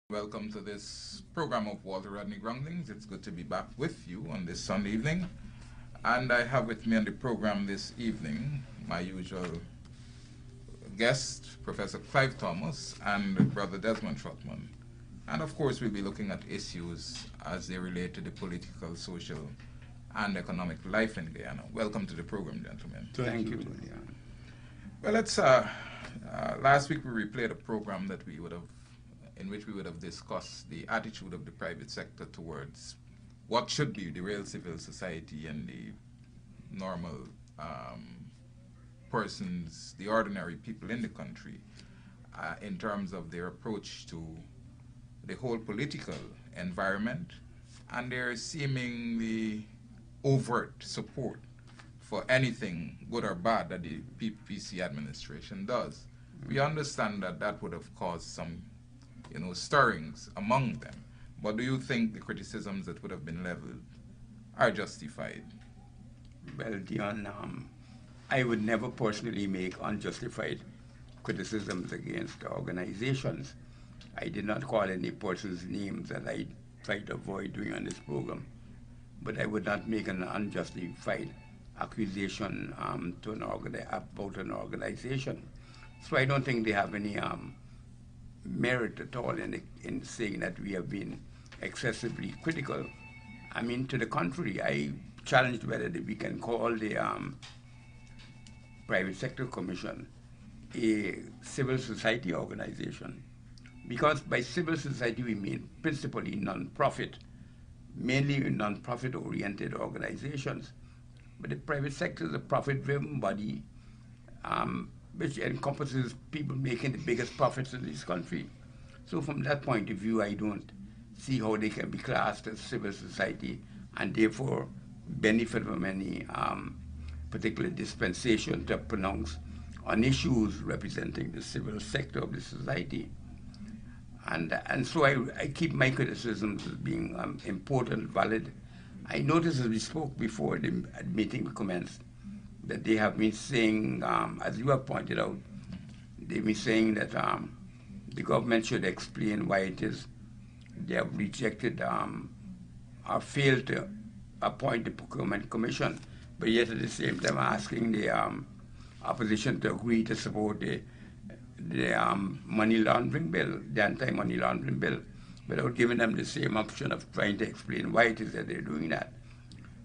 Welcome to this program of Walter Rodney Groundings. It's good to be back with you on this Sunday evening. And I have with me on the program this evening my usual guest, Professor Clive Thomas, and Brother Desmond Trotman. And of course, we'll be looking at issues as they relate to the political, social, and economic life in Guyana. Welcome to the program, gentlemen. Thank you. Well, last week we replayed a program that in which we would have discussed the attitude of the private sector towards what should be the real civil society and the normal persons, the ordinary people in the country, in terms of their approach to the whole political environment and their seemingly overt support for anything, good or bad, that the PPC administration does. We understand that that would have caused some stirrings among them. But do you think the criticisms that would have been leveled are justified? Well, Dion, I would never personally make unjustified criticisms against organizations. I did not call any person's names that I tried to avoid doing on this program. But I would not make an unjustified accusation about an organization. So I don't think they have any merit at all in saying that we have been excessively critical. I mean, to the contrary, I challenged whether we can call the Private Sector Commission a civil society organization. Because by civil society we mean principally non-profit, mainly non-profit oriented organizations. But the private sector is a profit-driven body which encompasses people making the biggest profits in this country. So from that point of view, I don't see how they can be classed as civil society and therefore benefit from any particular dispensation to pronounce on issues representing the civil sector of the society. And so I keep my criticisms as being important, valid. I noticed as we spoke before the meeting commenced that they have been saying, as you have pointed out, they've been saying that the government should explain why it is they have rejected or failed to appoint the Procurement Commission, but yet at the same time asking the opposition to agree to support the money laundering bill, the anti-money laundering bill, without giving them the same option of trying to explain why it is that they're doing that.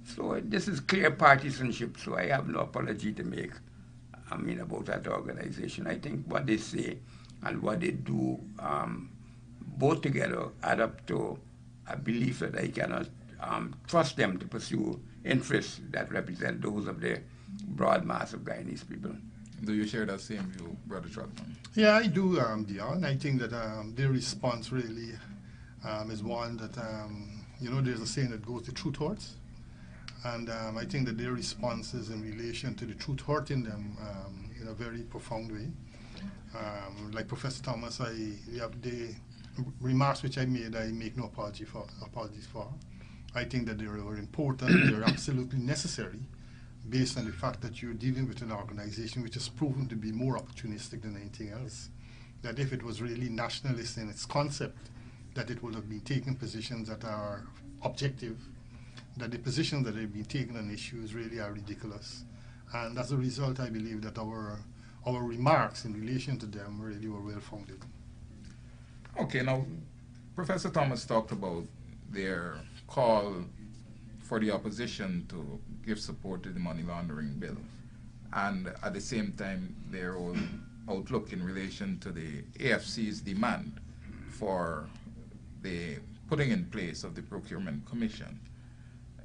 So this is clear partisanship, so I have no apology to make, about that organization. I think what they say and what they do, both together, add up to a belief that I cannot trust them to pursue interests that represent those of the broad mass of Guyanese people. Do you share that same view, Brother Trotman? Yeah, I do, Dion. I think that their response really is one that, there's a saying that goes, the truth hurts. And I think that their response is in relation to the truth hurting them in a very profound way. Like Professor Thomas, the remarks which I made, I make no apologies for. I think that they were important, they're absolutely necessary, based on the fact that you're dealing with an organization which has proven to be more opportunistic than anything else. That if it was really nationalist in its concept, that it would have been taking positions that are objective, that the positions that they've been taking on issues really are ridiculous. And as a result, I believe that our remarks in relation to them really were well-founded. Okay, now, Professor Thomas talked about their call for the opposition to give support to the money laundering bill, and at the same time their own outlook in relation to the AFC's demand for the putting in place of the Procurement Commission.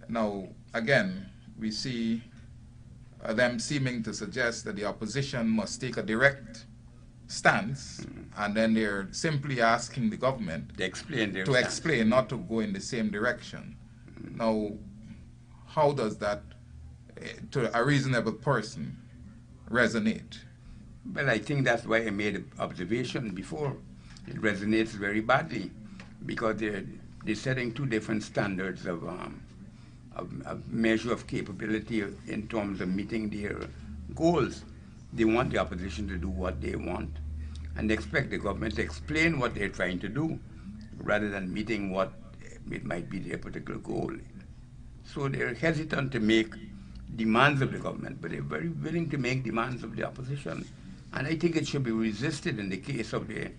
Now, again, we see them seeming to suggest that the opposition must take a direct stance, and then they're simply asking the government to explain, not to go in the same direction. Now, how does that, to a reasonable person, resonate? Well, I think that's why I made an observation before. It resonates very badly because they're setting two different standards of measure of capability in terms of meeting their goals. They want the opposition to do what they want and expect the government to explain what they're trying to do. rather than meeting what it might be their particular goal. So they're hesitant to make demands of the government, but they're very willing to make demands of the opposition. And I think it should be resisted in the case of the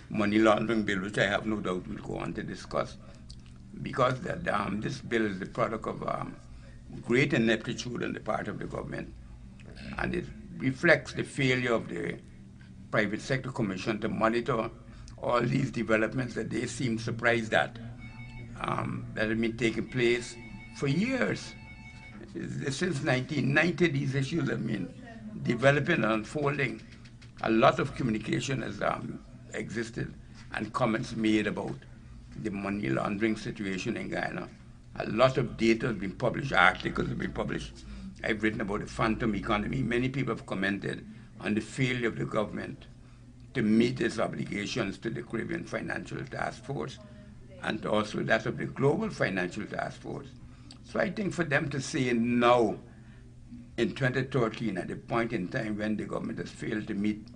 money laundering bill, which I have no doubt we'll go on to discuss, because this bill is the product of great ineptitude on the part of the government, and it reflects the failure of the Private Sector Commission to monitor all these developments that they seem surprised at, that have been taking place for years. Since 1990, these issues have been developing and unfolding. A lot of communication has existed and comments made about the money laundering situation in Guyana. A lot of data has been published, articles have been published. I've written about the phantom economy. Many people have commented on the failure of the government to meet its obligations to the Caribbean Financial Task Force and also that of the Global Financial Task Force. So I think for them to say now, in 2013, at the point in time when the government has failed to meet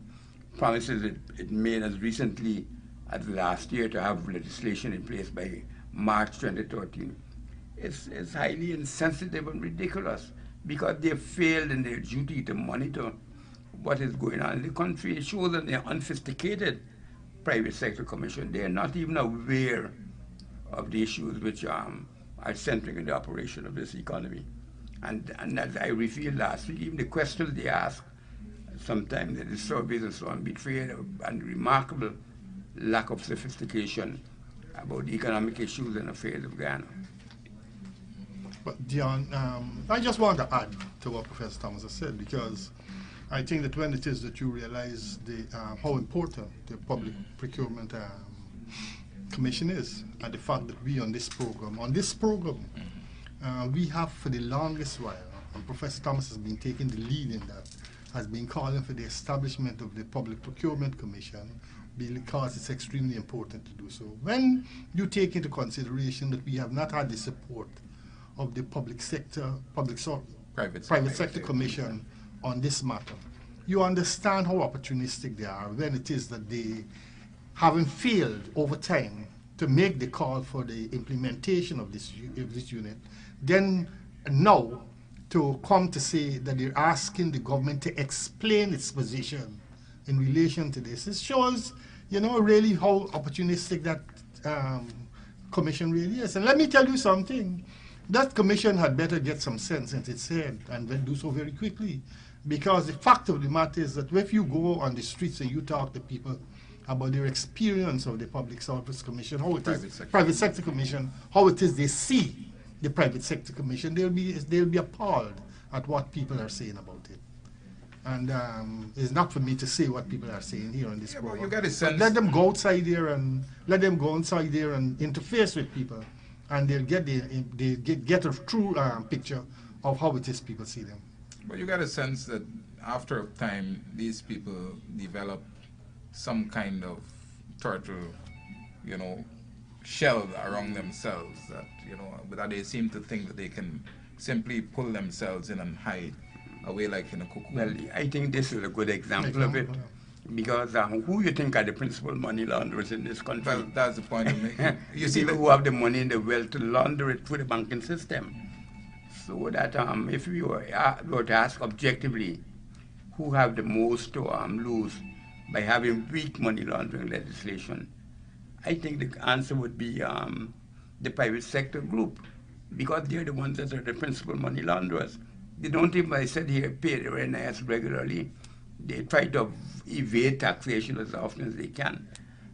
promises it made as recently as last year to have legislation in place by March 2013, it's highly insensitive and ridiculous, because they failed in their duty to monitor what is going on in the country. It shows that they're unsophisticated private sector commission. They're not even aware of the issues which are centering in the operation of this economy. And as I revealed last week, even the questions they ask, sometimes the surveys and so on, betray a remarkable lack of sophistication about the economic issues and affairs of Ghana. But Dion, I just want to add to what Professor Thomas has said, because I think that when it is that you realize how important the Public Procurement Commission is, and the fact that we on this program, we have for the longest while, and Professor Thomas has been taking the lead in that, has been calling for the establishment of the Public Procurement Commission, because it's extremely important to do so. When you take into consideration that we have not had the support of the private sector commission on this matter, you understand how opportunistic they are when it is that they haven't failed over time to make the call for the implementation of this unit, then now to come to say that they're asking the government to explain its position in relation to this. It shows, really how opportunistic that commission really is. And let me tell you something. That commission had better get some sense into its head, and then do so very quickly. Because the fact of the matter is that if you go on the streets and you talk to people about their experience of the Public Service Commission, how it is, Private Sector Commission, how it is they see the Private Sector Commission, they'll be appalled at what people are saying about it. And it's not for me to say what people are saying here on this program. Well, you got a sense. Let them go outside there and interface with people, and they'll get a true picture of how it is people see them. But you got a sense that after a time, these people develop some kind of turtle, shell around themselves that they seem to think that they can simply pull themselves in and hide away like in a cocoon. Well, I think this is a good example of it, because who you think are the principal money launderers in this country? Well, that's the point I'm making. You see, who have the money and the wealth to launder it through the banking system. So that if we were to ask objectively who have the most to lose by having weak money laundering legislation, I think the answer would be the private sector group, because they're the ones that are the principal money launderers. They don't even, I said here, pay their NIS regularly. They try to evade taxation as often as they can.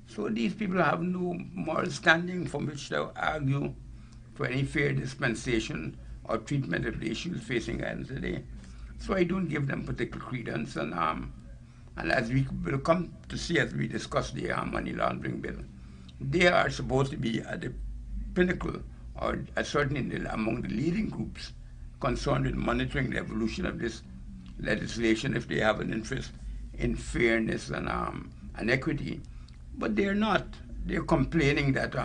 So these people have no moral standing from which to argue for any fair dispensation or treatment of the issues facing Ghana today. So I don't give them particular credence, and as we will come to see as we discuss the money laundering bill, they are supposed to be at the pinnacle, or certainly among the leading groups concerned with monitoring the evolution of this legislation if they have an interest in fairness and equity. But they're not. They're complaining that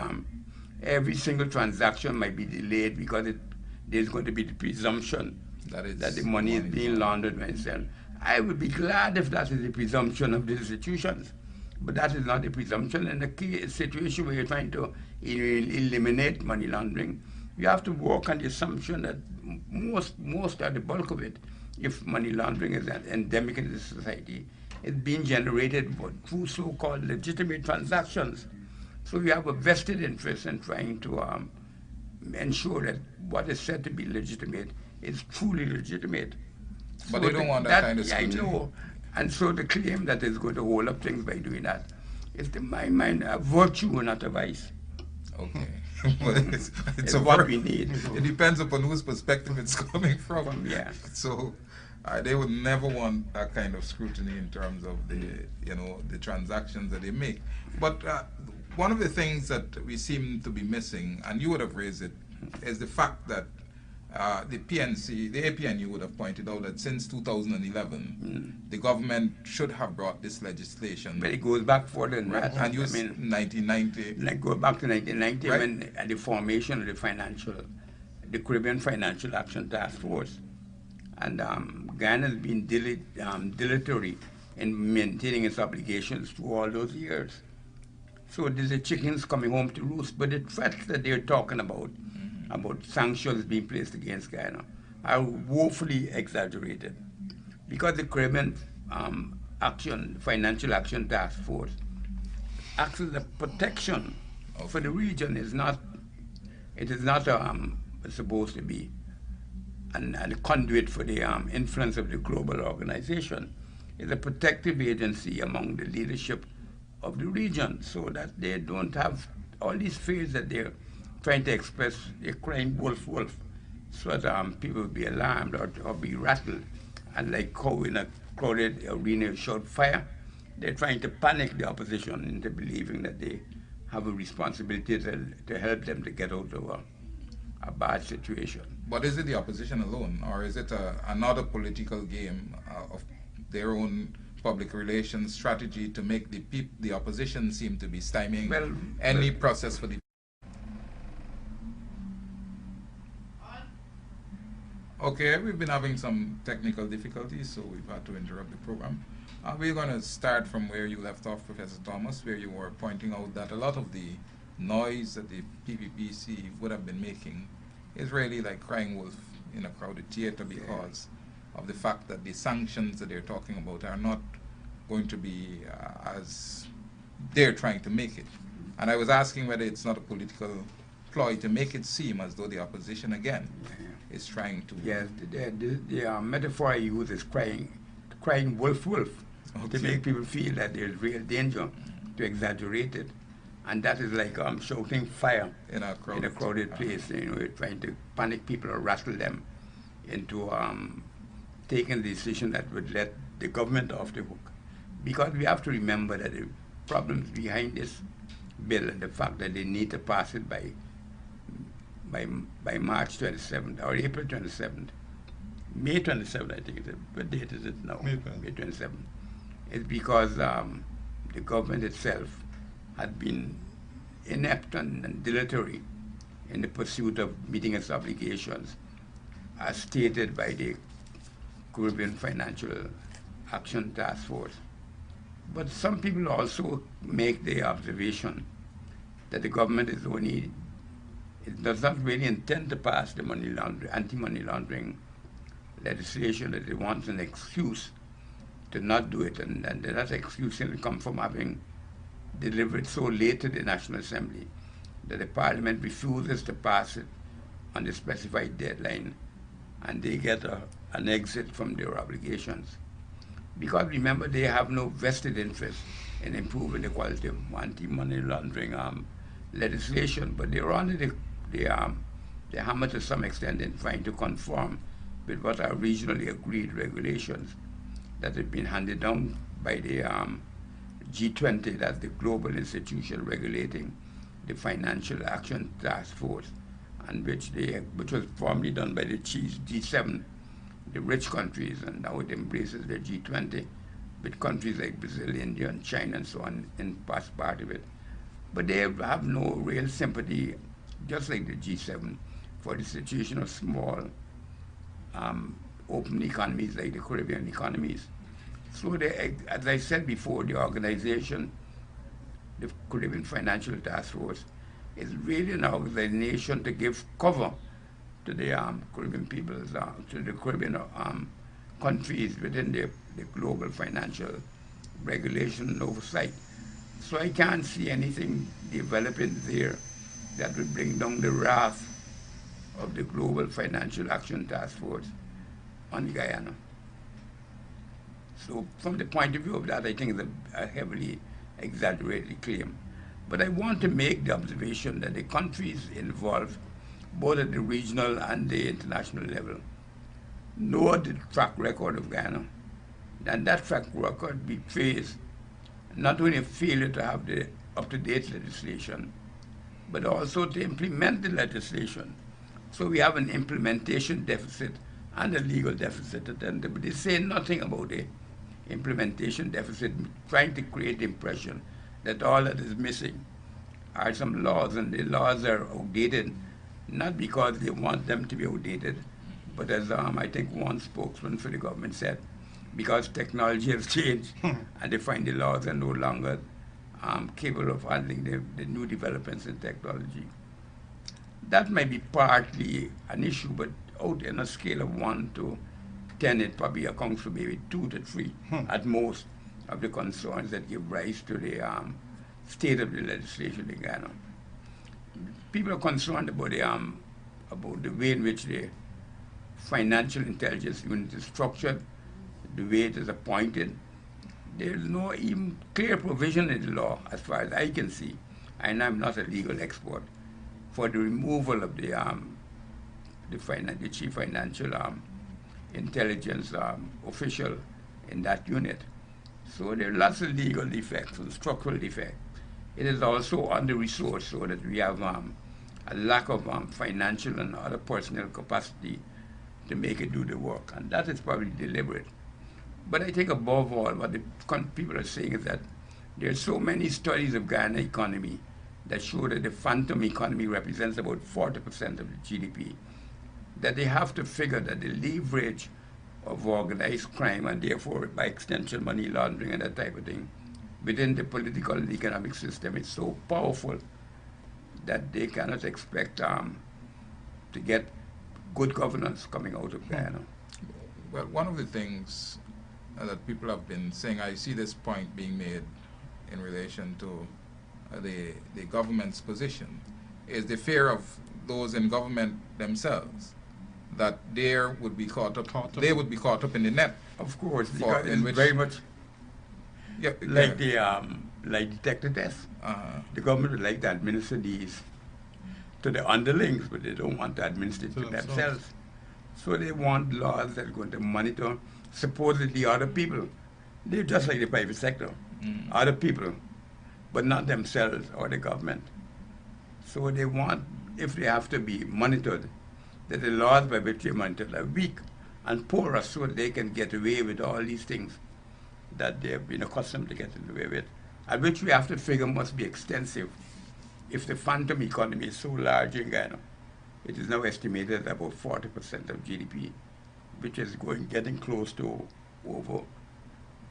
every single transaction might be delayed because there's going to be the presumption that the money is being laundered when it's sent. I would be glad if that is the presumption of the institutions, But that is not a presumption. In the key situation where you're trying to eliminate money laundering, you have to work on the assumption that most or the bulk of it, if money laundering is endemic in the society, is being generated through so-called legitimate transactions. So you have a vested interest in trying to ensure that what is said to be legitimate is truly legitimate. But So they don't want that kind of scrutiny. I know. And so the claim that is going to hold up things by doing that is, in my mind, a virtue, not a vice. Okay. Well, it's what we need. It depends upon whose perspective it's coming from. Yeah. So they would never want that kind of scrutiny in terms of the transactions that they make. But one of the things that we seem to be missing, and you would have raised it, is the fact that the PNC, the APNU would have pointed out that since 2011, the government should have brought this legislation. But it goes back further than that. And you 1990. Like go back to 1990 Right. when the formation of the Caribbean Financial Action Task Force. And Ghana has been dilatory in maintaining its obligations through all those years. So there's the chickens coming home to roost. But the threats that they're talking about sanctions being placed against Ghana, are woefully exaggerated. Because the Caribbean Financial Action Task Force acts as a protection for the region. It is not supposed to be a conduit for the influence of the global organization. It's a protective agency among the leadership of the region, so that they don't have all these fears that they're trying to express. They're crying wolf, wolf, so that people will be alarmed or be rattled. And like how in a crowded arena you shout fire, they're trying to panic the opposition into believing that they have a responsibility to help them to get out of a bad situation. But is it the opposition alone, or is it another political game of their own public relations strategy to make the opposition seem to be stymieing any process for the... Okay, we've been having some technical difficulties, so we've had to interrupt the program. We're going to start from where you left off, Professor Thomas, where you were pointing out that a lot of the noise that the PPPC would have been making is really like crying wolf in a crowded theater because of the fact that the sanctions that they're talking about are not going to be as they're trying to make it. And I was asking whether it's not a political ploy to make it seem as though the opposition again is trying to... Yes, the metaphor I use is crying wolf, wolf, to make people feel that there's real danger, to exaggerate it. And that is like shouting fire in a crowded place. You're trying to panic people or rattle them into taking the decision that would let the government off the hook. Because we have to remember that the problems behind this bill and the fact that they need to pass it by March 27th or April 27th, May 27th, I think. What date is it now? May 27th. It's because the government itself had been inept and dilatory in the pursuit of meeting its obligations, as stated by the Caribbean Financial Action Task Force. But some people also make the observation that the government it does not really intend to pass the anti-money laundering legislation, that it wants an excuse to not do it, and that excuse will come from having delivered so late to the National Assembly that the Parliament refuses to pass it on the specified deadline, and they get an exit from their obligations. Because remember, they have no vested interest in improving the quality of anti-money laundering legislation, but they're under the hammer to some extent in trying to conform with what are regionally agreed regulations that have been handed down by the G20, that's the global institution regulating the Financial Action Task Force, and which was formerly done by the G7, the rich countries, and now it embraces the G20 with countries like Brazil, India, and China, and so on, in past part of it. But they have no real sympathy, just like the G7, for the situation of small, open economies like the Caribbean economies. So as I said before, the organization the Caribbean Financial Task Force is really an organization to give cover to the Caribbean peoples, to the Caribbean countries within the global financial regulation and oversight. So I can't see anything developing there that will bring down the wrath of the Global Financial Action Task Force on Guyana. So from the point of view of that, I think it's a heavily exaggerated claim. But I want to make the observation that the countries involved, both at the regional and the international level, know the track record of Guyana. And that track record betrays not only a failure to have the up-to-date legislation, but also to implement the legislation. So we have an implementation deficit and a legal deficit at the end. But they say nothing about the implementation deficit, trying to create the impression that all that is missing are some laws, and the laws are outdated, not because they want them to be outdated, but as I think one spokesman for the government said, because technology has changed and they find the laws are no longer capable of handling the new developments in technology. That might be partly an issue, but out in a scale of 1 to 10, it probably accounts for maybe 2 to 3 at most of the concerns that give rise to the state of the legislation in Ghana. People are concerned about the way in which the financial intelligence unit is structured, the way it is appointed. There is no even clear provision in the law, as far as I can see, and I'm not a legal expert, for the removal of the chief financial intelligence official in that unit. So there are lots of legal defects and structural defects. It is also under-resourced, so that we have a lack of financial and other personnel capacity to make it do the work, and that is probably deliberate. But I think above all, what the people are saying is that there are so many studies of Ghana economy that show that the phantom economy represents about 40% of the GDP, that they have to figure that the leverage of organized crime, and therefore by extension money laundering and that type of thing, within the political and economic system is so powerful that they cannot expect to get good governance coming out of Guyana. Well, one of the things that people have been saying, I see this point being made in relation to the government's position, is the fear of those in government themselves, that they would be caught up in the net. Of course, because it's very much like detector tests. The government would like to administer these to the underlings, but they don't want to administer it to themselves. So they want laws that are going to monitor supposedly other people. They're just like the private sector, other people, but not themselves or the government. So they want, if they have to be monitored, that the laws by which they monitor are weak and porous, so they can get away with all these things that they've been accustomed to getting away with, and which we have to figure must be extensive. If the phantom economy is so large in Ghana, it is now estimated at about 40% of GDP, which is getting close to over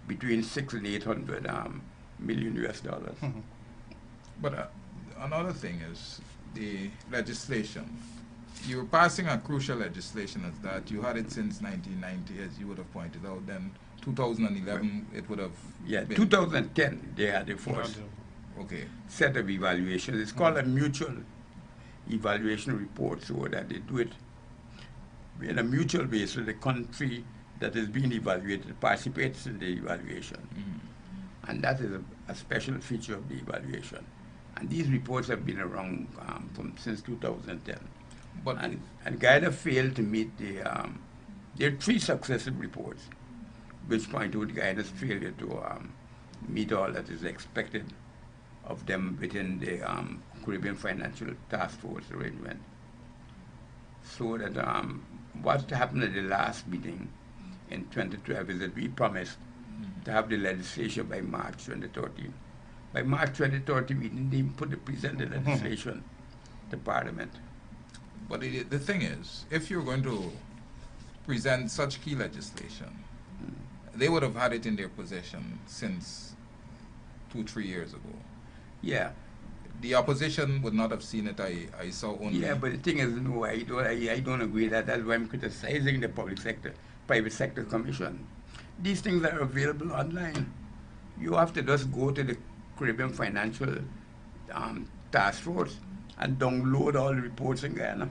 between 600 and 800 million US dollars. But another thing is the legislation. You were passing a crucial legislation as that. You had it since 1990, as you would have pointed out. Then 2011, it would have been 2010, they had the first set of evaluations. It's called a mutual evaluation report, so that they do it in a mutual basis. The country that is being evaluated participates in the evaluation. And that is a special feature of the evaluation. And these reports have been around since 2010. But and Guyana failed to meet there are 3 successive reports which point to Guyana's failure to meet all that is expected of them within the Caribbean Financial Task Force arrangement. So that what happened at the last meeting in 2012 is that we promised to have the legislation by March 2013. By March 2030, we didn't even present the legislation to Parliament. But the thing is, if you're going to present such key legislation, they would have had it in their possession since 2-3 years ago. Yeah. The opposition would not have seen it. I saw only. Yeah, but the thing is, no, I don't agree that. That's why I'm criticizing the public sector, private sector commission. These things are available online. You have to just go to the Caribbean Financial Task Force and download all the reports in Guyana.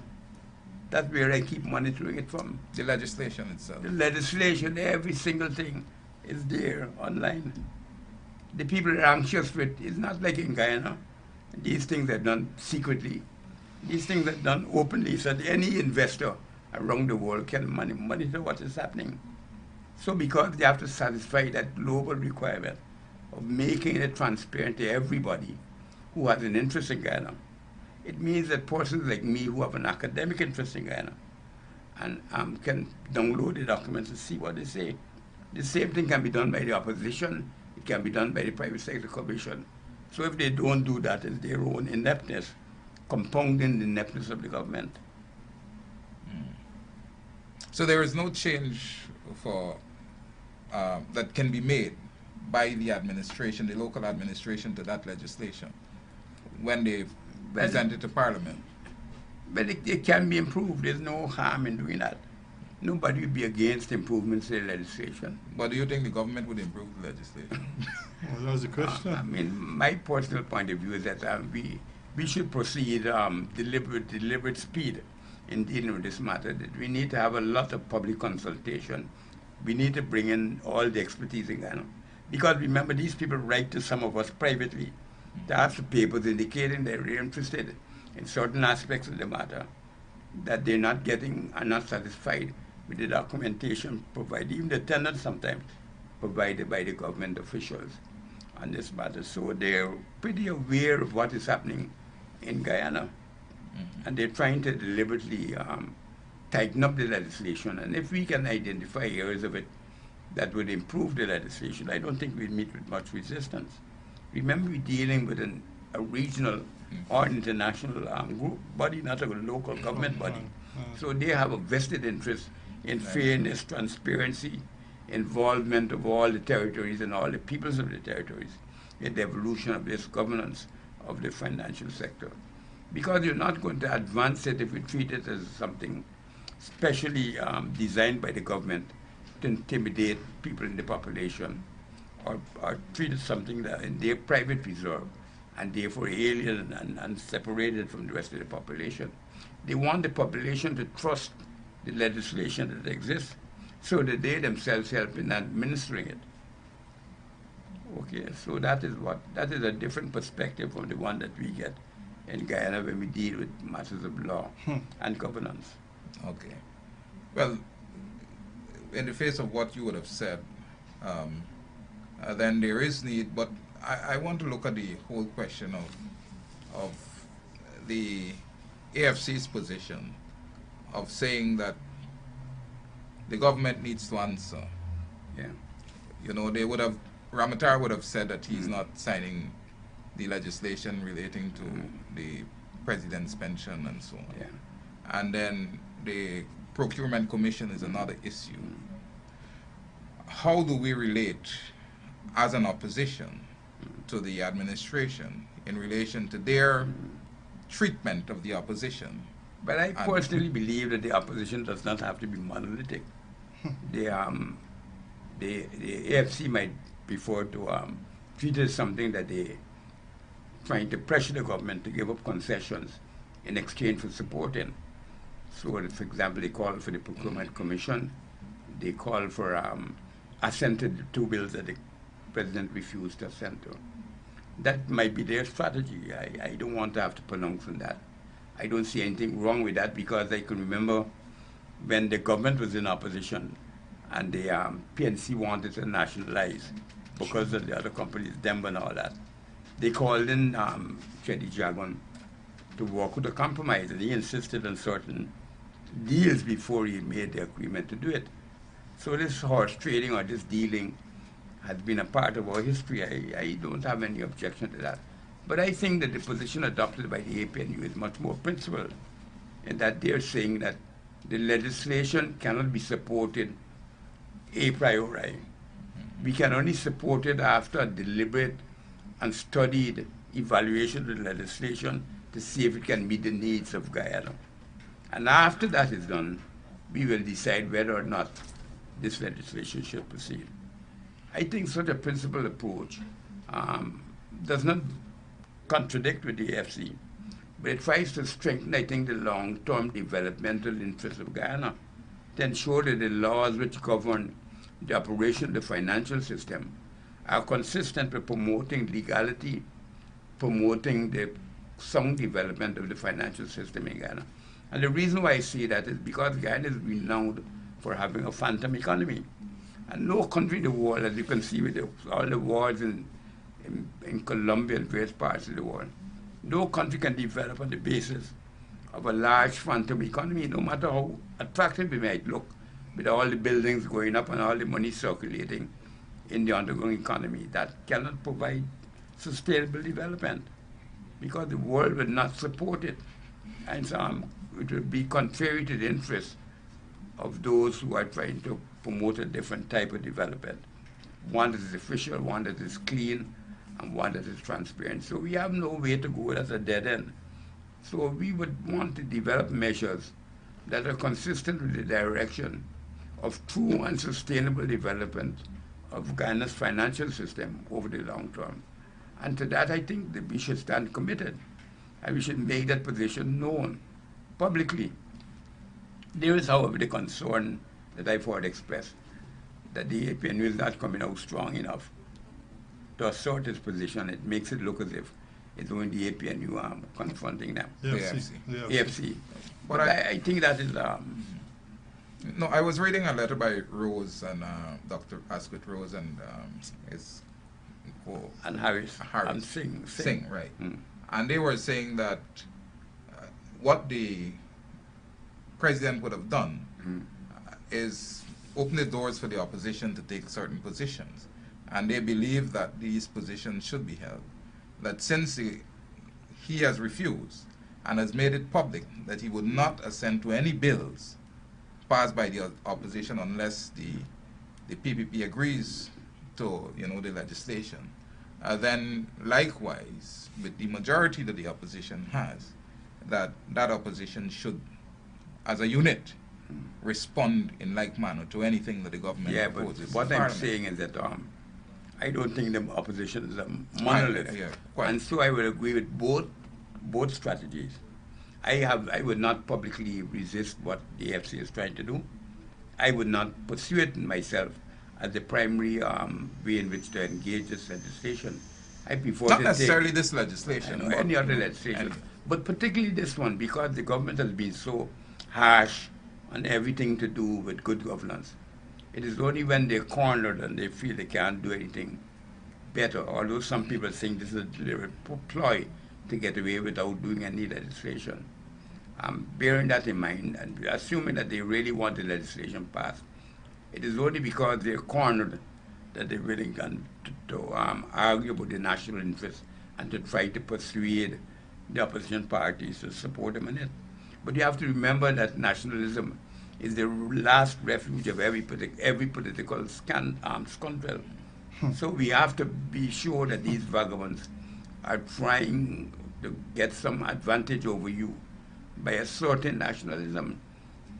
That's where I keep monitoring it from. The legislation itself. The legislation, every single thing is there online. The people are anxious for it. It's not like in Guyana. These things are done secretly. These things are done openly so that any investor around the world can monitor what is happening. So because they have to satisfy that global requirement of making it transparent to everybody who has an interest in Guyana, it means that persons like me who have an academic interest in Guyana and can download the documents and see what they say. The same thing can be done by the opposition. It can be done by the private sector commission. So if they don't do that, it's their own ineptness, compounding the ineptness of the government. So there is no change for that can be made by the administration, the local administration, to that legislation when they present it to Parliament. But it can be improved. There's no harm in doing that. Nobody would be against improvements in legislation. But do you think the government would improve the legislation? Well, that was the question. I mean, my personal point of view is that we should proceed deliberate speed in dealing with this matter. That we need to have a lot of public consultation. We need to bring in all the expertise in Ghana. Because remember, these people write to some of us privately to ask for papers indicating they're interested in certain aspects of the matter that they're not getting, are not satisfied with the documentation provided, even the tenants sometimes provided by the government officials on this matter. So they're pretty aware of what is happening in Guyana. And they're trying to deliberately tighten up the legislation. And if we can identify areas of it that would improve the legislation, I don't think we'd meet with much resistance. Remember, we're dealing with a regional or international group body, not a local government body. So they have a vested interest in fairness, transparency, involvement of all the territories and all the peoples of the territories in the evolution of this governance of the financial sector. Because you're not going to advance it if you treat it as something specially designed by the government to intimidate people in the population, or treat it something that in their private reserve and therefore alien and separated from the rest of the population. They want the population to trust the legislation that exists so that they themselves help in administering it. Okay, so that is a different perspective from the one that we get in Guyana when we deal with matters of law and governance. Okay. Well, in the face of what you would have said, then there is need, but I want to look at the whole question of the AFC's position of saying that the government needs to answer. Yeah. You know, they would have, Ramatar would have said that he's not signing the legislation relating to the president's pension and so on. Yeah. And then the procurement commission is another issue. How do we relate as an opposition to the administration in relation to their treatment of the opposition? But I personally believe that the opposition does not have to be monolithic. The AFC might prefer to treat it as something that they trying to pressure the government to give up concessions in exchange for supporting. So, for example, they call for the procurement commission. They call for assent to the two bills that the president refused to assent to. That might be their strategy. I don't want to have to pronounce on that. I don't see anything wrong with that, because I can remember when the government was in opposition and the PNC wanted to nationalize because of the other companies, Denver and all that. They called in Chetty Jagan to work with a compromise, and he insisted on certain deals before he made the agreement to do it. So this horse trading or this dealing has been a part of our history. I don't have any objection to that. But I think that the position adopted by the APNU is much more principled, in that they're saying that the legislation cannot be supported a priori. We can only support it after a deliberate and studied evaluation of the legislation to see if it can meet the needs of Guyana. And after that is done, we will decide whether or not this legislation should proceed. I think such a principled approach does not contradict with the AFC, but it tries to strengthen, I think, the long-term developmental interests of Guyana to ensure that the laws which govern the operation of the financial system are consistent with promoting legality, promoting the sound development of the financial system in Ghana. And the reason why I say that is because Ghana is renowned for having a phantom economy. And no country in the world, as you can see with all the wars in Colombia and various parts of the world, no country can develop on the basis of a large phantom economy, no matter how attractive it might look, with all the buildings going up and all the money circulating in the underground economy. That cannot provide sustainable development because the world will not support it. And so it will be contrary to the interests of those who are trying to promote a different type of development. One that is official, one that is clean, and one that is transparent. So we have no way to go. That's a dead end. So we would want to develop measures that are consistent with the direction of true and sustainable development of Ghana's financial system over the long term. And to that, I think that we should stand committed, and we should make that position known publicly. There is, however, the concern that I've heard expressed that the APNU is not coming out strong enough to assert its position. It makes it look as if it's only the APNU confronting them. AFC. AFC. But I think that is... No, I was reading a letter by Rose and Dr. Asquith Rose and his and Harris. And Singh, right. And they were saying that what the president would have done is open the doors for the opposition to take certain positions. And they believe that these positions should be held. That since he has refused and has made it public that he would not assent to any bills passed by the opposition unless the PPP agrees to the legislation, then likewise with the majority that the opposition has, that opposition should, as a unit, respond in like manner to anything that the government proposes. But what I'm saying is that I don't think the opposition is a monolith, and so I will agree with both strategies. I would not publicly resist what the AFC is trying to do. I would not pursue it myself as the primary way in which to engage this legislation. I prefer not necessarily this legislation, but any other legislation, but particularly this one, because the government has been so harsh on everything to do with good governance. It is only when they're cornered and they feel they can't do anything better, although some people think this is a deliberate ploy to get away without doing any legislation. Bearing that in mind and assuming that they really want the legislation passed, it is only because they're cornered that they're willing to argue about the national interest and to try to persuade the opposition parties to support them in it. But you have to remember that nationalism is the last refuge of every political scoundrel. So we have to be sure that these vagabonds are trying to get some advantage over you by a certain nationalism.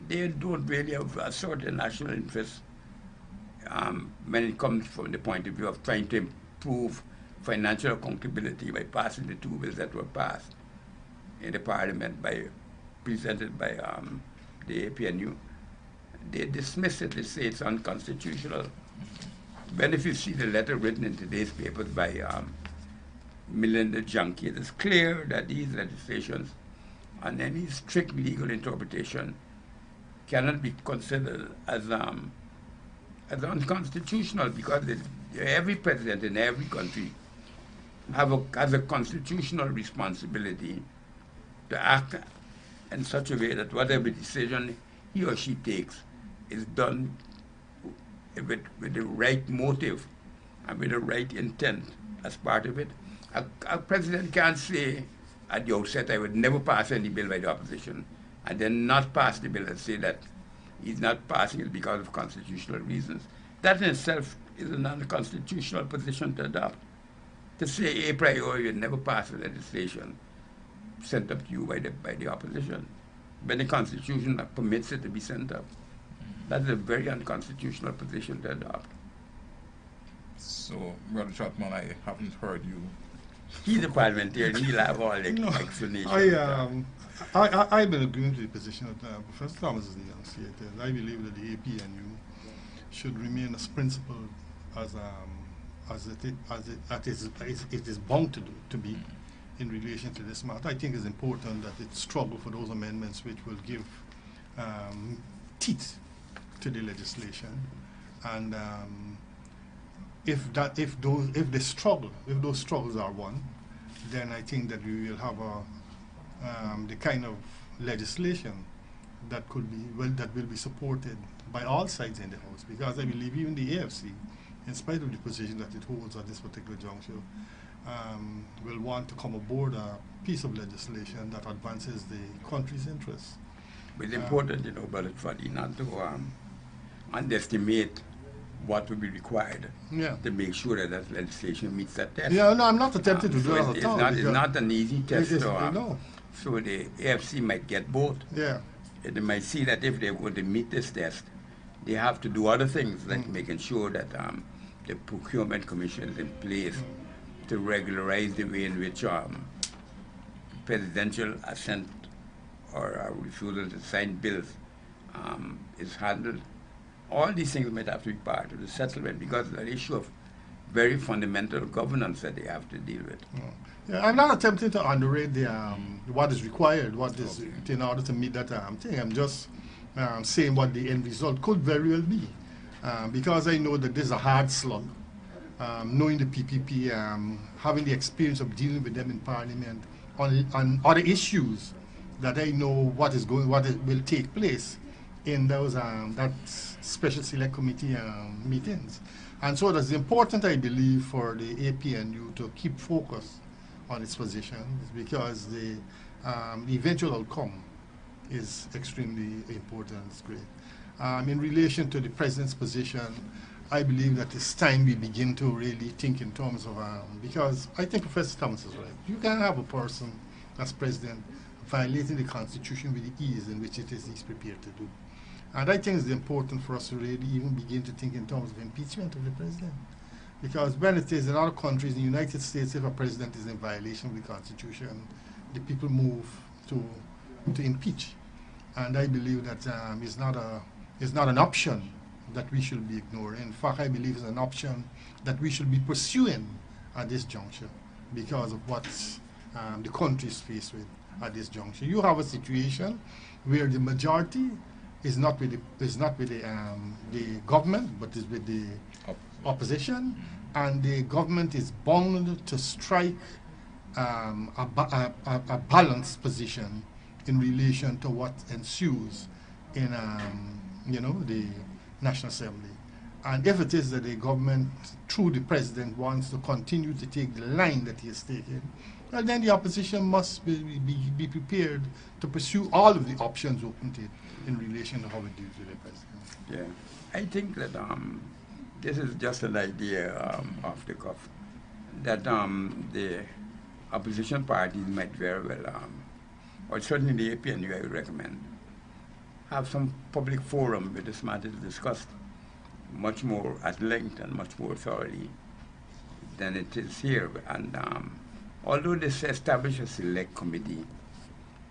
They don't really have a certain national interest when it comes from the point of view of trying to improve financial accountability by passing the two bills that were passed in the parliament presented by the APNU. They dismiss it, they say it's unconstitutional. When if you see the letter written in today's papers by Melinda Junkie, it is clear that these legislations on any strict legal interpretation cannot be considered as unconstitutional because every president in every country has a constitutional responsibility to act in such a way that whatever decision he or she takes is done with the right motive and with the right intent as part of it. A president can't say at the outset, I would never pass any bill by the opposition, and then not pass the bill and say that he's not passing it because of constitutional reasons. That in itself is an unconstitutional position to adopt. to say a priori you never pass a legislation sent up to you by the opposition, when the Constitution permits it to be sent up. That's a very unconstitutional position to adopt. So, Brother Trotman, I haven't heard you. He's a parliamentarian. He'll have all the explanation. I will agree with the position that Professor Thomas is enunciated. I believe that the APNU should remain as principled as it is bound to be in relation to this matter. I think it's important that it struggle for those amendments which will give teeth to the legislation, and if those struggles are won, then I think that we will have the kind of legislation that that will be supported by all sides in the House, because I believe even the AFC, in spite of the position that it holds at this particular juncture, will want to come aboard a piece of legislation that advances the country's interests. But it's important, Brother Rodney, not to underestimate what will be required to make sure that that legislation meets that test. Yeah, no, I'm not attempting to do that at all. It's not an easy test. No. So the AFC might get both. Yeah. And they might see that if they want to meet this test, they have to do other things, like making sure that the procurement commission is in place to regularize the way in which presidential assent or refusal to sign bills is handled. All these things might have to be part of the settlement, because it's an issue of very fundamental governance that they have to deal with. Yeah, I'm not attempting to underrate the what is required, in order to meet that thing. I'm just saying what the end result could very well be, because I know that this is a hard slug. Knowing the PPP, having the experience of dealing with them in Parliament on other issues, that I know what will take place in those that special select committee meetings. And so that's important, I believe, for the APNU to keep focus on its position, because the eventual outcome is extremely important. It's great. In relation to the president's position, I believe that it's time we begin to really think in terms of, because I think Professor Thomas is right. You can have a person as president violating the Constitution with the ease in which he's prepared to do. And I think it's important for us to really even begin to think in terms of impeachment of the president. Because when it is in other countries, in the United States, if a president is in violation of the Constitution, the people move to impeach. And I believe that it's not an option that we should be ignoring. In fact, I believe it's an option that we should be pursuing at this juncture, because of what the country is faced with at this juncture. You have a situation where the majority is not with the government, but is with the opposition, and the government is bound to strike a balanced position in relation to what ensues in the National Assembly. And if it is that the government, through the president, wants to continue to take the line that he has taken, well, then the opposition must be prepared to pursue all of the options open to it in relation to how it deals with the president. Yeah, I think that this is just an idea off the cuff, that the opposition parties might very well, or certainly the APNU, I would recommend, have some public forum where this matter is discussed much more at length and much more thoroughly than it is here. And although they establish a select committee,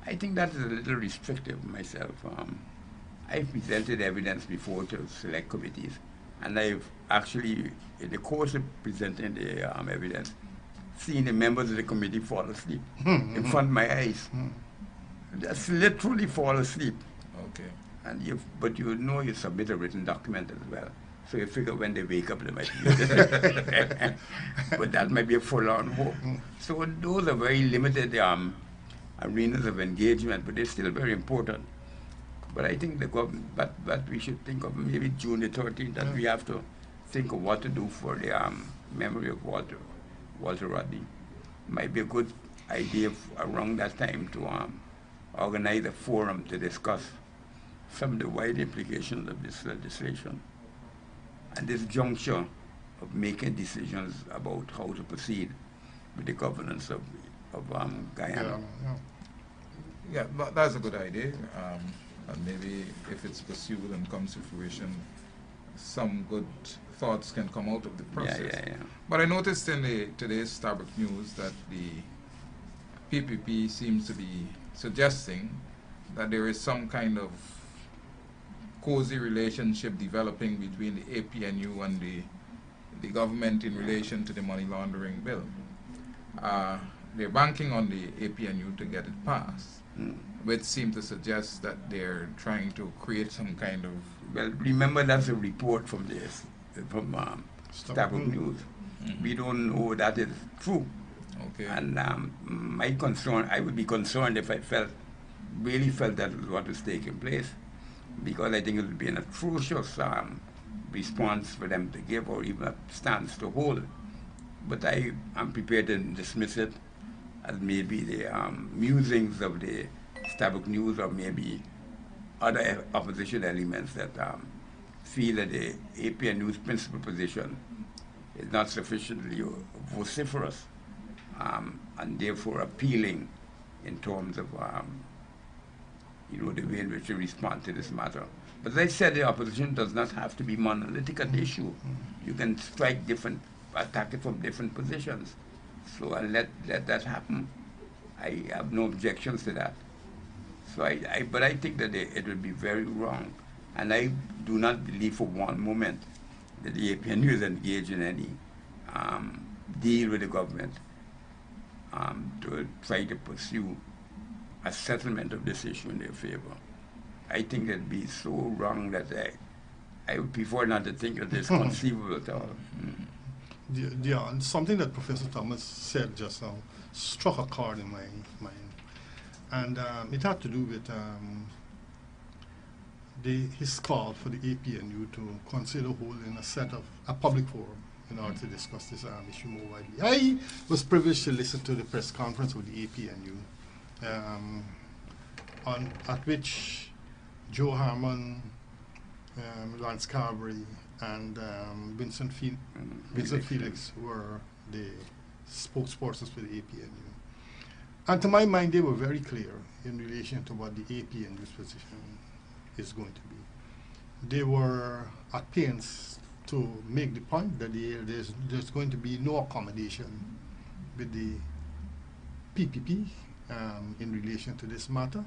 I think that is a little restrictive myself. I've presented evidence before to select committees, and I've actually, in the course of presenting the evidence, seen the members of the committee fall asleep in front of my eyes. Just literally fall asleep. Okay. And but you submit a written document as well. So you figure when they wake up, they might be but that might be a forlorn hope. So those are very limited arenas of engagement, but they're still very important. But I think the government, but we should think of maybe June the 13th, that we have to think of what to do for the memory of Walter Rodney. Might be a good idea around that time to organize a forum to discuss some of the wide implications of this legislation and this juncture of making decisions about how to proceed. with the governance of Guyana. Yeah. Yeah, that's a good idea. And maybe if it's pursued and comes to fruition, some good thoughts can come out of the process. Yeah. But I noticed in today's Starbuck News that the PPP seems to be suggesting that there is some kind of cozy relationship developing between the APNU and the government in relation to the money laundering bill. They're banking on the APNU to get it passed, which seems to suggest that they're trying to create some kind of... Well, remember that's a report from Starbuck News. Mm-hmm. We don't know that is true. Okay. And my concern, I would be concerned if I really felt that was what was taking place, because I think it would be an atrocious response for them to give, or even a stance to hold. But I am prepared to dismiss it as maybe the musings of the Starbuck News, or maybe other opposition elements that feel that the APNU's principal position is not sufficiently vociferous, and therefore appealing in terms of the way in which we respond to this matter. But as I said, the opposition does not have to be monolithic on the issue. You can attack it from different positions. So I'll let that happen. I have no objections to that. So but I think that it would be very wrong. And I do not believe for one moment that the APNU is engaged in any deal with the government to try to pursue a settlement of this issue in their favor. I think it'd be so wrong that I would prefer not to think that it's conceivable at all. Yeah, and something that Professor Thomas said just now struck a chord in my mind. And it had to do with his call for the APNU to consider holding a public forum in order to discuss this issue more widely. I was privileged to listen to the press conference with the APNU, at which Joe Harmon, Lance Carberry, and Vincent Felix were the spokespersons for the APNU. And to my mind, they were very clear in relation to what the APNU's position is going to be. They were at pains to make the point that there's going to be no accommodation with the PPP in relation to this matter,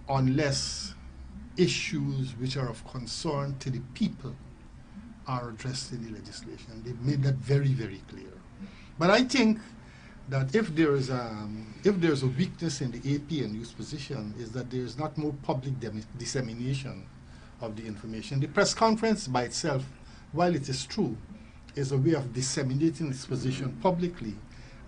unless issues which are of concern to the people are addressed in the legislation. They've made that very, very clear. But I think that if there's a weakness in the APNU's position, is that there is not more public dissemination of the information. The press conference by itself, while it is true, is a way of disseminating its position publicly,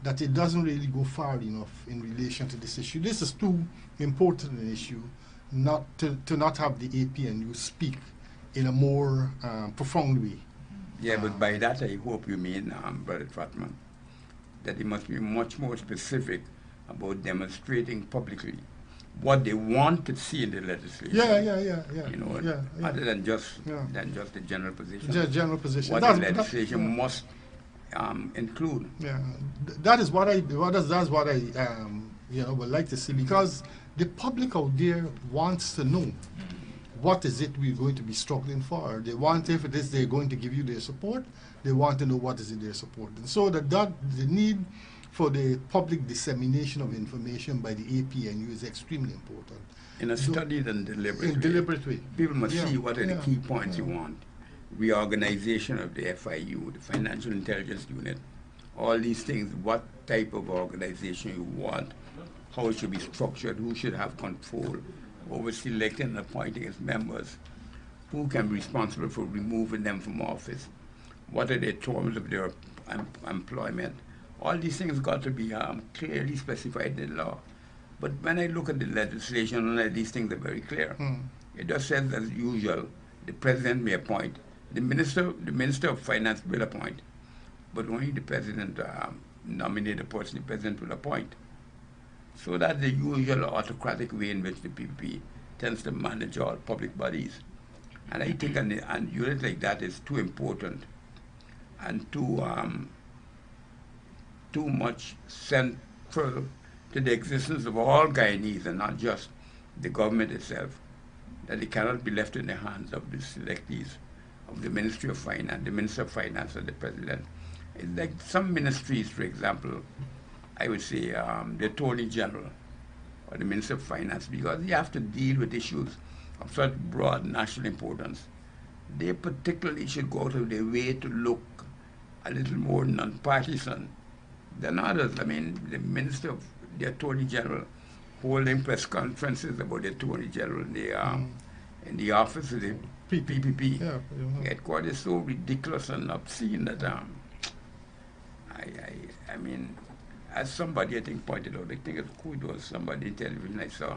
that it doesn't really go far enough in relation to this issue. This is too important an issue not to not have the APNU speak in a more profound way. Yeah, but by that I hope you mean, Brother Trotman, that it must be much more specific about demonstrating publicly what they want to see in the legislation. Yeah. Other than just the general position. General position. What the legislation must include. Yeah, that's what I would like to see, because the public out there wants to know what is it we're going to be struggling for. They want, if it is they're going to give you their support, they want to know what is it they're supporting. So the need for the public dissemination of information by the APNU is extremely important. In a studied and deliberate way. People must see what are the key points you want. Reorganization of the FIU, the Financial Intelligence Unit, all these things, what type of organization you want, how it should be structured, who should have control over selecting and appointing its members, who can be responsible for removing them from office, what are the terms of their employment. All these things got to be clearly specified in law. But when I look at the legislation, none of these things are very clear. It just says, as usual, the president may appoint. The minister of finance will appoint, but only the president nominate the person the president will appoint. So that's the usual autocratic way in which the PPP tends to manage all public bodies. And I think a unit like that is too important and too too much central to the existence of all Guyanese and not just the government itself, that it cannot be left in the hands of the selectees of the Ministry of Finance, the Minister of Finance and the President. It's like some ministries, for example, I would say the Attorney General or the Minister of Finance, because they have to deal with issues of such broad national importance. They particularly should go out of their way to look a little more non-partisan than others. I mean, the Attorney General holding press conferences about the Attorney General in the office of the PPP headquarters is so ridiculous and obscene that I mean, as somebody I think pointed out, I think it was somebody in television I saw,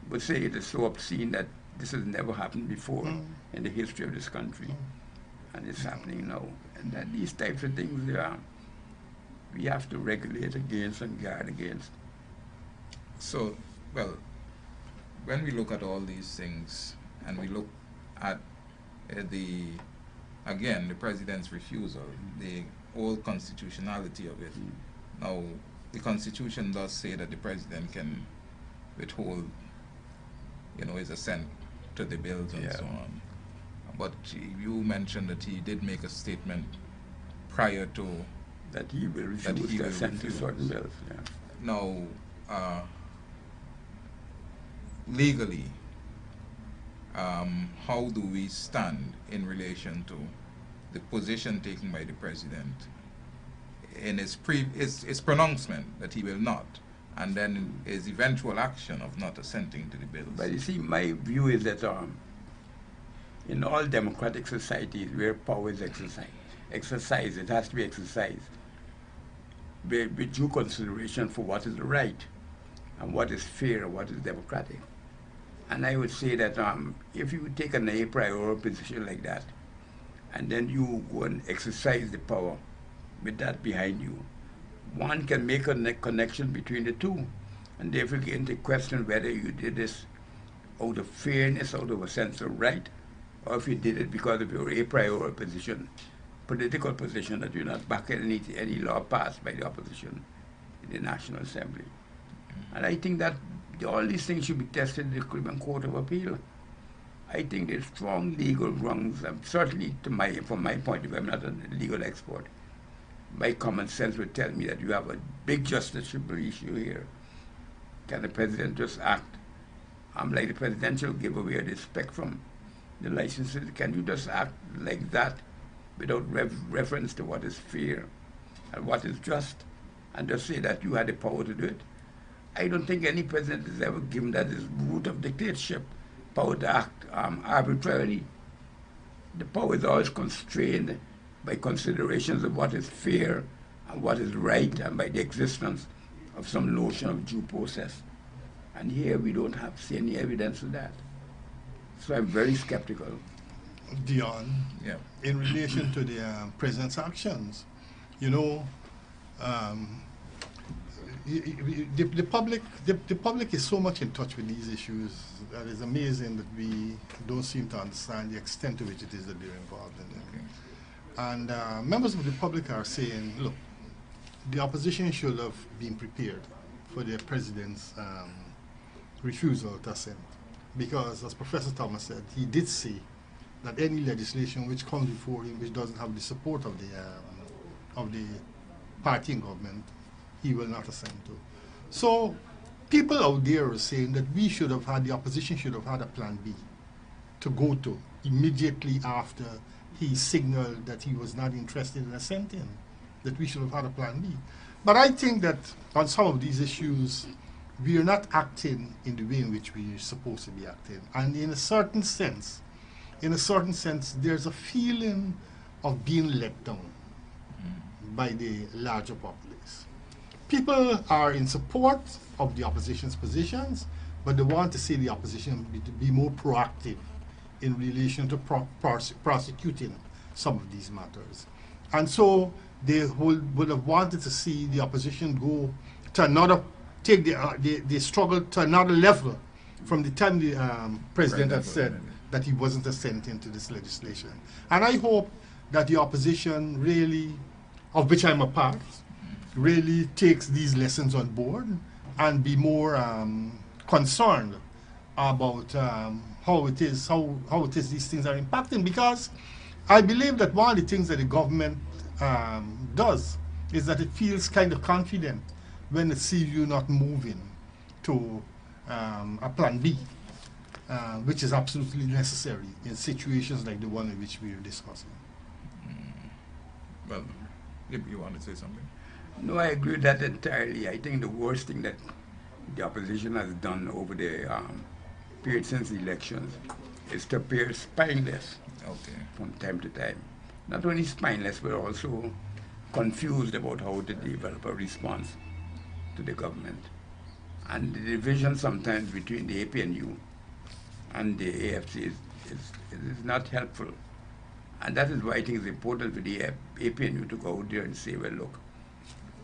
would say it is so obscene that this has never happened before in the history of this country, and it's happening now. And that these types of things we have to regulate against and guard against. So, well, when we look at all these things and we look at the president's refusal, the whole constitutionality of it. Now, the Constitution does say that the president can withhold, his assent to the bills and so on. But you mentioned that he did make a statement prior to that he will refuse to assent to certain bills. Yeah. Now, legally, how do we stand in relation to the position taken by the president in his pronouncement that he will not, and then his eventual action of not assenting to the bills? But you see, my view is that in all democratic societies where power is exercised, it has to be exercised with due consideration for what is right and what is fair and what is democratic. And I would say that if you take an a priori position like that, and then you go and exercise the power with that behind you, one can make a connection between the two, and therefore begin to question whether you did this out of fairness, out of a sense of right, or if you did it because of your a priori position, political position that you're not backing any law passed by the opposition in the National Assembly. And I think that all these things should be tested in the Criminal Court of Appeal. I think there's strong legal grounds, certainly from my point of view, I'm not a legal expert. My common sense would tell me that you have a big justiciable issue here. Can the president just act like the presidential giveaway of the spectrum, the licenses? Can you just act like that without reference to what is fair and what is just, and just say that you had the power to do it? I don't think any president has ever given that as root of dictatorship, power to act arbitrarily. The power is always constrained by considerations of what is fair and what is right, and by the existence of some notion of due process. And here we don't see any evidence of that. So I'm very skeptical. Dion, in relation to the president's actions, the public is so much in touch with these issues that it's amazing that we don't seem to understand the extent to which it is that they're involved in them. Okay. And members of the public are saying, look, the opposition should have been prepared for the president's refusal to assent, because, as Professor Thomas said, he did say that any legislation which comes before him which doesn't have the support of the party in government, he will not assent to. So people out there are saying that the opposition should have had a plan B to go to immediately after he signaled that he was not interested in assenting, that we should have had a plan B. But I think that on some of these issues, we are not acting in the way in which we are supposed to be acting. And in a certain sense, there's a feeling of being let down by the larger populace. People are in support of the opposition's positions, but they want to see the opposition be more proactive in relation to prosecuting some of these matters. And so they would have wanted to see the opposition go to take the struggle to another level from the time the president had said that he wasn't assenting to this legislation. And I hope that the opposition really, of which I'm a part, really takes these lessons on board and be more concerned about how it is these things are impacting, because I believe that one of the things that the government does is that it feels kind of confident when it sees you not moving to a plan B, which is absolutely necessary in situations like the one in which we are discussing. Well, if you want to say something. No, I agree with that entirely. I think the worst thing that the opposition has done over the period since the elections is to appear spineless from time to time. Not only spineless, but also confused about how to develop a response to the government. And the division sometimes between the APNU and the AFC is not helpful. And that is why I think it's important for the APNU to go out there and say, well, look,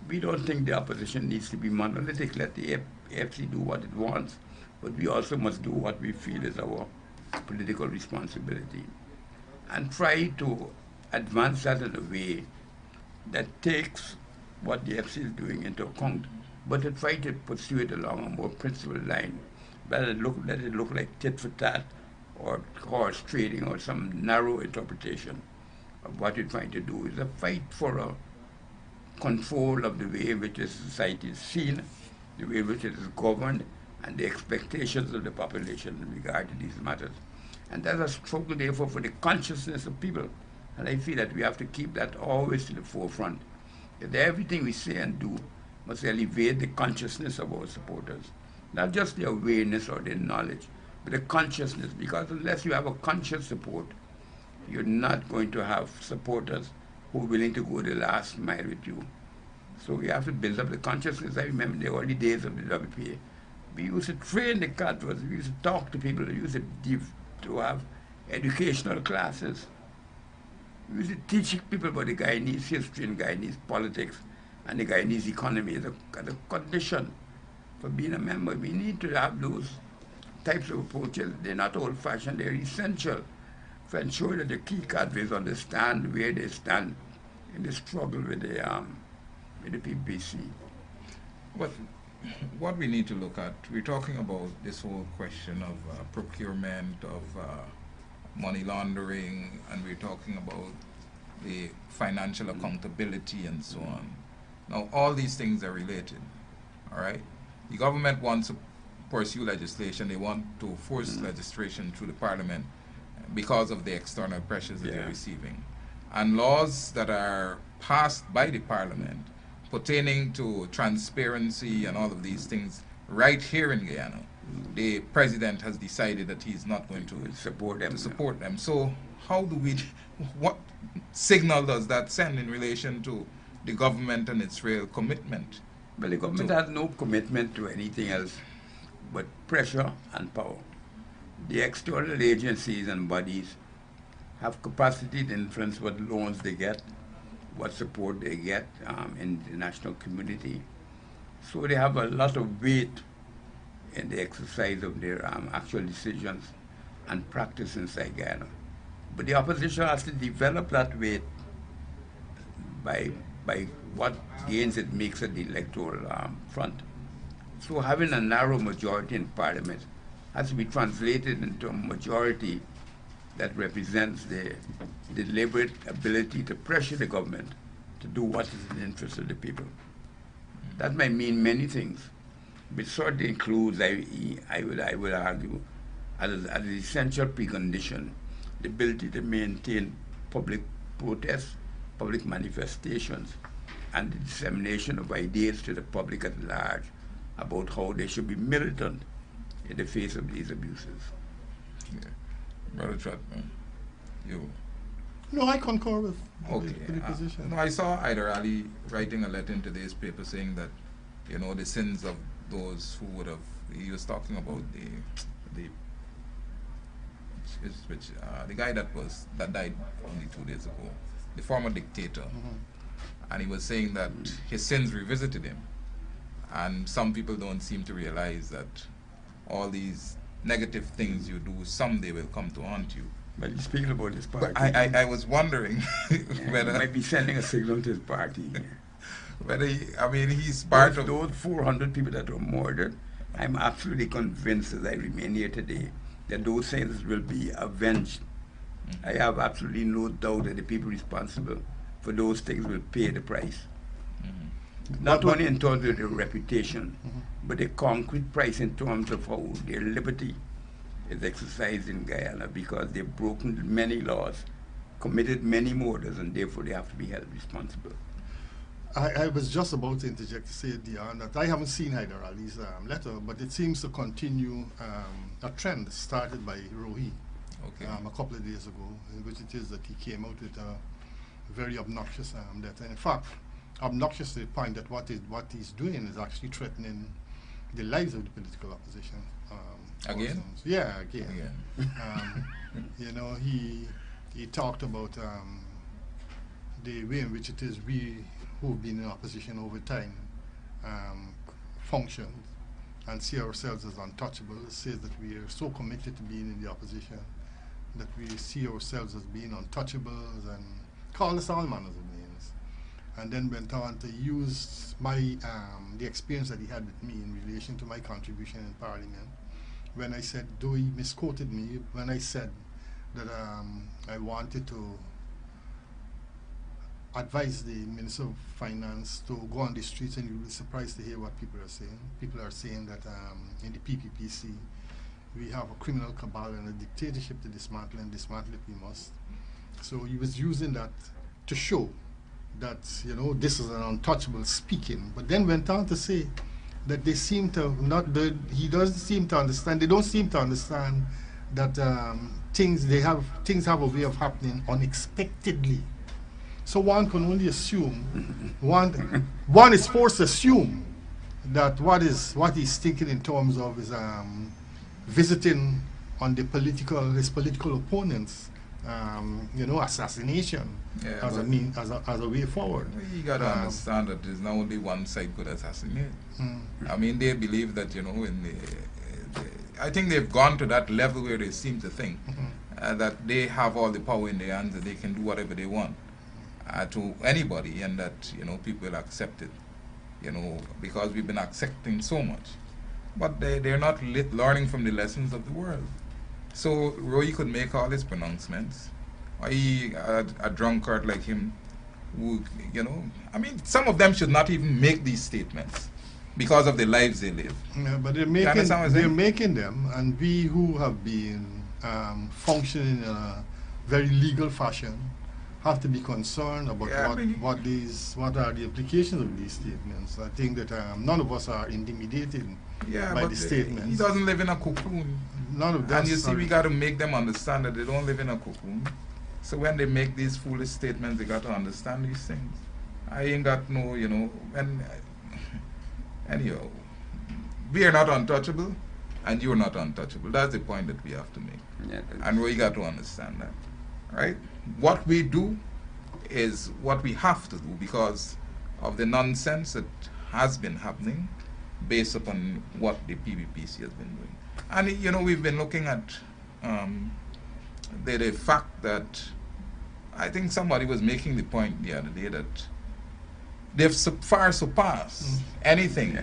we don't think the opposition needs to be monolithic. Let the AFC do what it wants, but we also must do what we feel is our political responsibility. And try to advance that in a way that takes what the AFC is doing into account, but to try to pursue it along a more principled line, rather than let it look like tit for tat or horse trading or some narrow interpretation of what you're trying to do. Is a fight for a control of the way in which a society is seen, the way in which it is governed, and the expectations of the population in regard to these matters. And that's a struggle, therefore, for the consciousness of people. And I feel that we have to keep that always to the forefront. That everything we say and do must elevate the consciousness of our supporters. Not just the awareness or the knowledge, but the consciousness. Because unless you have a conscious support, you're not going to have supporters who are willing to go the last mile with you. So we have to build up the consciousness. I remember in the early days of the WPA, we used to train the cadres, we used to talk to people, we used to have educational classes. We used to teach people about the Guyanese history and Guyanese politics and the Guyanese economy as a condition for being a member. We need to have those types of approaches. They're not old-fashioned, they're essential to ensure that the key cadres understand where they stand in the struggle with the PPC. What we need to look at, we're talking about this whole question of procurement, of money laundering, and we're talking about the financial accountability and so on. Now, all these things are related, all right? The government wants to pursue legislation. They want to force legislation through the parliament because of the external pressures that they're receiving. And laws that are passed by the parliament pertaining to transparency and all of these things right here in Guyana, the president has decided that he's not going to support them. So how do we, what signal does that send in relation to the government and its real commitment? Well, the government has no commitment to anything else but pressure and power. The external agencies and bodies have capacity to influence what loans they get, what support they get in the national community. So they have a lot of weight in the exercise of their actual decisions and practice inside Guyana. But the opposition has to develop that weight by what gains it makes at the electoral front. So having a narrow majority in parliament has to be translated into a majority that represents the deliberate ability to pressure the government to do what is in the interest of the people. That might mean many things, but certainly includes, I would argue, as an essential precondition, the ability to maintain public protests, public manifestations, and the dissemination of ideas to the public at large about how they should be militant in the face of these abuses. Yeah. Brother Trotman, you? No, I concur with Okay. the position. No, I saw Hyder Ali writing a letter in today's paper saying that, you know, the sins of those who would have, he was talking about the guy that died only 2 days ago, the former dictator. And he was saying that his sins revisited him. And some people don't seem to realize that all these negative things you do someday will come to haunt you. But he's speaking about his party. But I was wondering whether... He might be sending a signal to his party. But I mean, he's part of... Those 400 people that were murdered, I'm absolutely convinced as I remain here today that those things will be avenged. I have absolutely no doubt that the people responsible for those things will pay the price. Not only in terms of their reputation, but the concrete price in terms of how their liberty is exercised in Guyana, because they've broken many laws, committed many murders, and therefore they have to be held responsible. I was just about to interject to say, Dion, that I haven't seen Hyder Ali's letter, but it seems to continue a trend started by Rohi a couple of days ago, in which it is that he came out with a very obnoxious letter. In fact, obnoxious to the point that what he's doing is actually threatening the lives of the political opposition. Again? Persons. Yeah, again. You know, he talked about the way in which it is we who've been in opposition over time function and see ourselves as untouchable. It says that we are so committed to being in the opposition that we see ourselves as being untouchables, and call us all manners of names. And then went on to use my the experience that he had with me in relation to my contribution in Parliament, when I said, though he misquoted me, when I said that I wanted to advise the Minister of Finance to go on the streets, and you'll be surprised to hear what people are saying. People are saying that in the PPPC we have a criminal cabal and a dictatorship to dismantle, and dismantle it we must. So he was using that to show that, you know, this is an untouchable speaking, but then went on to say that they seem to he doesn't seem to understand, they don't seem to understand that things have a way of happening unexpectedly. So one can only assume, one is forced to assume that what he's thinking in terms of is visiting on his political opponents, you know, assassination as a way forward. You got to understand that there's not only one side could assassinate. I mean, they believe that, you know, I think they've gone to that level where they seem to think that they have all the power in their hands, that they can do whatever they want to anybody, and that, you know, people will accept it, you know, because we've been accepting so much. But they're not learning from the lessons of the world. So Roy could make all his pronouncements. A drunkard like him, who, you know, I mean, some of them should not even make these statements because of the lives they live. Yeah, but they're making them, and we who have been functioning in a very legal fashion have to be concerned about what are the implications of these statements. I think that none of us are intimidated by the statements. He doesn't live in a cocoon. None of that. And you see, we got to make them understand that they don't live in a cocoon. So when they make these foolish statements, they got to understand these things. I ain't got no, you know, and anyhow, we are not untouchable, and you're not untouchable. That's the point that we have to make. Yeah, and we got to understand that, right? What we do is what we have to do because of the nonsense that has been happening based upon what the PPPC has been doing. And, you know, we've been looking at the fact that I think somebody was making the point the other day that they've far surpassed anything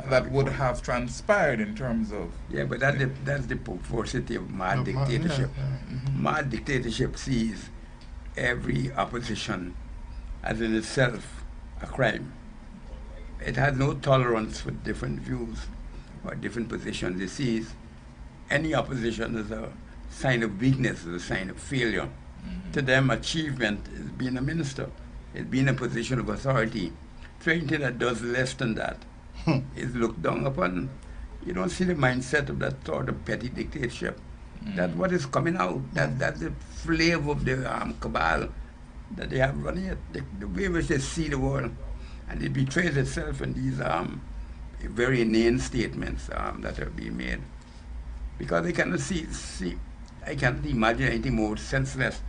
that would have transpired in terms of... Yeah, but that's the perversity of mad dictatorship. Mad dictatorship sees every opposition as in itself a crime. It has no tolerance for different views or different positions. It sees any opposition as a sign of weakness, as a sign of failure. To them, achievement is being a minister. It's being a position of authority. So anything that does less than that is looked down upon. You don't see the mindset of that sort of petty dictatorship. That's what is coming out. That's the flavor of the cabal that they have running it. The way in which they see the world. And it betrays itself in these very inane statements that are being made. Because they cannot I cannot imagine anything more senseless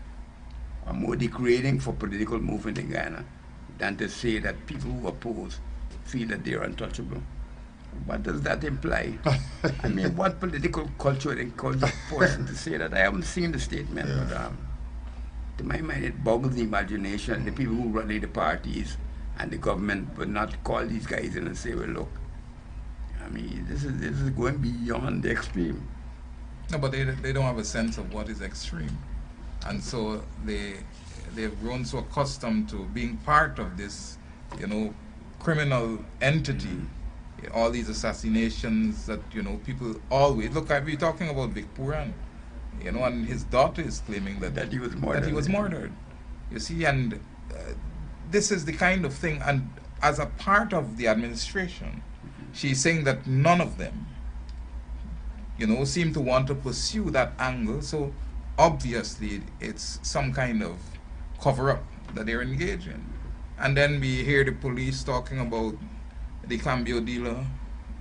or more degrading for political movement in Guyana than to say that people who oppose feel that they are untouchable. What does that imply? I mean, what political culture encourages a person to say that? I haven't seen the statement, but to my mind, it boggles the imagination. The people who run the parties and the government would not call these guys in and say, well, look, I mean, this is going beyond the extreme. No, but they don't have a sense of what is extreme, and so they've grown so accustomed to being part of this, criminal entity. All these assassinations that people always look. We're talking about Vic Puran, and his daughter is claiming that he was murdered. That he was murdered. You see, and this is the kind of thing. And as a part of the administration, she's saying that none of them, seem to want to pursue that angle. So obviously, it's some kind of cover-up that they're engaged in. And then we hear the police talking about the cambio dealer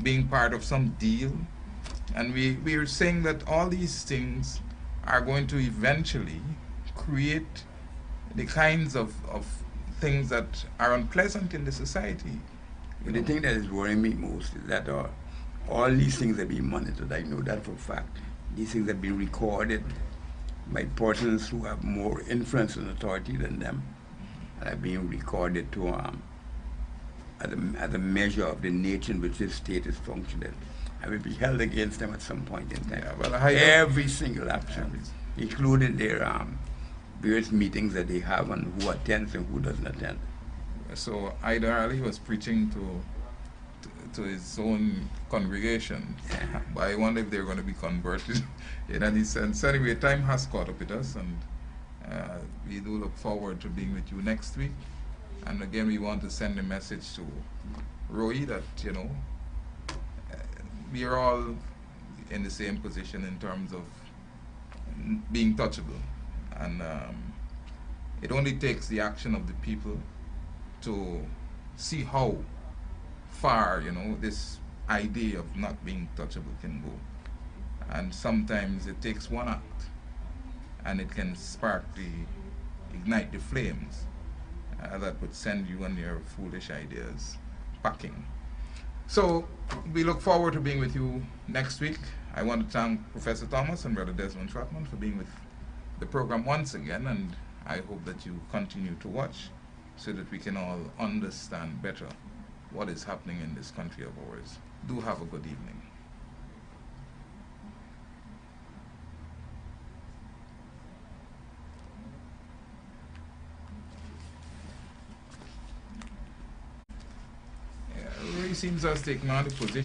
being part of some deal. And we are saying that all these things are going to eventually create the kinds of things that are unpleasant in the society. The thing that is worrying me most is that all these things are being monitored. I know that for a fact. These things have been recorded by persons who have more influence and authority than them, and are being recorded to as a measure of the nature in which this state is functioning. I will be held against them at some point in time. Yeah, well, every single action, including their various meetings that they have and who attends and who doesn't attend. So Ida Ali was preaching to his own congregation, but I wonder if they're going to be converted in any sense. Anyway, time has caught up with us, and we do look forward to being with you next week. And again, we want to send a message to Roy that, we are all in the same position in terms of being touchable. And it only takes the action of the people to see how far, this idea of not being touchable can go. And sometimes it takes one act, and it can ignite the flames that would send you and your foolish ideas packing. So we look forward to being with you next week. I want to thank Professor Thomas and Brother Desmond Trotman for being with the program once again, and I hope that you continue to watch so that we can all understand better what is happening in this country of ours. Do have a good evening. Ray seems to have taken on the position